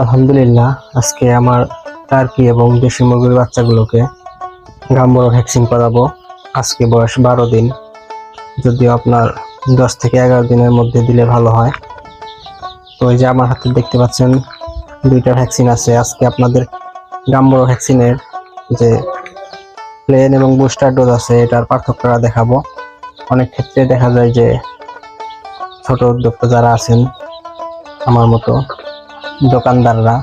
আলহামদুলিল্লাহ, আজকে আমার টার্কি এবং দেশি মুরগির বাচ্চাগুলোকে গাম্বুরা ভ্যাকসিন করাবো। আজকে বয়স 12 দিন, যদিও আপনার 10 থেকে 11 দিনের মধ্যে দিলে ভালো হয়। তো এই যে আমার হাতে দেখতে পাচ্ছেন দুইটা ভ্যাকসিন আছে। আজকে আপনাদের গাম্বুরা ভ্যাকসিনের যে প্লেন এবং বুস্টার ডোজ আছে এটার পার্থক্যটা দেখাবো। অনেক ক্ষেত্রে দেখা যায় যে ছোট উদ্যোক্তা যারা আছেন আমার মতো দোকানদাররা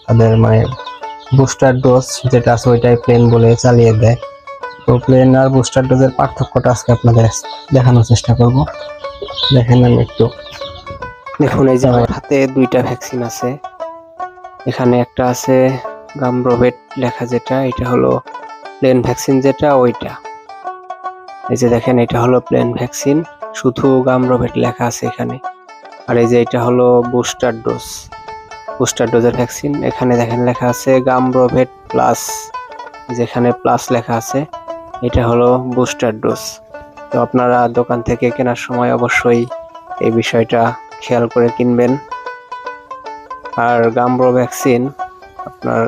তাদের বুস্টার ডোজ যেটা আছে ওইটাই প্লেন বলে চালিয়ে দেয়। তো প্লেন আর বুস্টার ডোজের পার্থক্যটা আজকে আপনাদের দেখানোর চেষ্টা করব। দেখেন, আমি একটু দেখুন, এই যে আমার হাতে দুইটা ভ্যাকসিন আছে। এখানে একটা আছে গামব্রোভেট লেখা, যেটা এটা হলো প্লেন ভ্যাকসিন, যেটা ওইটা এই যে দেখেন, এটা হলো প্লেন ভ্যাকসিন, শুধু গামব্রোভেট লেখা আছে এখানে। আর এই যে এটা হলো বুস্টার ডোজের ভ্যাকসিন। এখানে দেখেন লেখা আছে গামব্রোভেট প্লাস, যেখানে প্লাস লেখা আছে এটা হলো বুস্টার ডোজ। তো আপনারা দোকান থেকে কেনার সময় অবশ্যই এই বিষয়টা খেয়াল করে কিনবেন। আর গামব্রো ভ্যাকসিন আপনার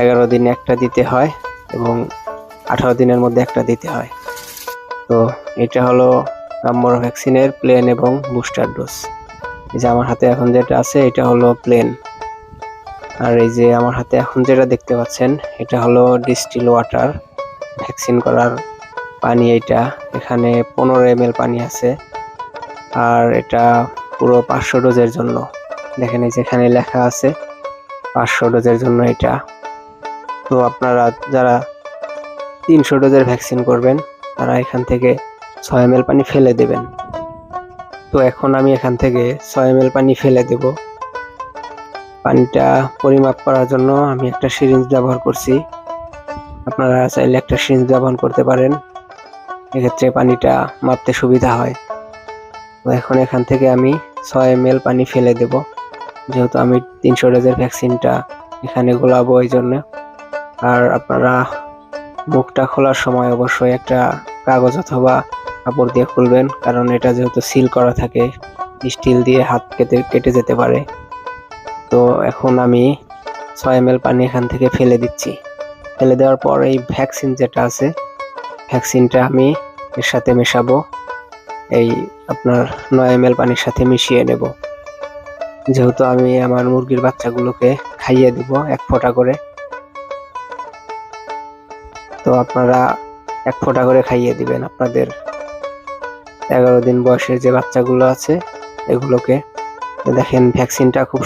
11 দিনে একটা দিতে হয় এবং 18 দিনের মধ্যে একটা দিতে হয়। তো এটা হলো গামব্রো ভ্যাকসিনের প্লেন এবং বুস্টার ডোজ। এই যে আমার হাতে এখন যেটা আছে এটা হলো প্লেন, আর এই যে আমার হাতে এখন যেটা দেখতে পাচ্ছেন এটা হলো ডিস্টিল ওয়াটার ভ্যাকসিন করার পানি। এটা এখানে 15 ml পানি আছে, আর এটা পুরো 500 ডোজের জন্য। দেখেন, এই যেখানে লেখা আছে 500 ডোজের জন্য এটা। তো আপনারা যারা 300 ডোজের ভ্যাকসিন করবেন তারা এখান থেকে 6 ml পানি ফেলে দেবেন। তো এখন আমি এখান থেকে 6 ml পানি ফেলে দেব। পানিটা পরিমাপ করার জন্য আমি একটা সিরিঞ্জ ব্যবহার করছি। আপনারা চাইলে একটা সিরিঞ্জ ব্যবহার করতে পারেন, এক্ষেত্রে পানিটা মাপতে সুবিধা হয়। তো এখন এখান থেকে আমি 6 ml পানি ফেলে দেব, যেহেতু আমি 300 ডোজের ভ্যাকসিনটা এখানে গোলাবো এই জন্য। আর আপনারা মুখটা খোলার সময় অবশ্যই একটা কাগজ অথবা কাপড় দিয়ে খুলবেন, কারণ এটা যেহেতু সিল করা থাকে, স্টিল দিয়ে হাত কেটে যেতে পারে। তো এখন আমি 6 ml পানি এখান থেকে ফেলে দিচ্ছি। ফেলে দেওয়ার পর এই ভ্যাকসিন যেটা আছে ভ্যাকসিনটা আমি এর সাথে মেশাবো। এই আপনার 9 ml পানির সাথে মিশিয়ে নেব, যেহেতু আমি আমার মুরগির বাচ্চাগুলোকে খাইয়ে দিব 1 ফোঁটা করে। তো আপনারা 1 ফোঁটা করে খাইয়ে দিবেন আপনাদের 11 দিন বয়সের যে বাচ্চাগুলো আছে এগুলোকে। তো দেখেন, ভ্যাকসিনটা খুব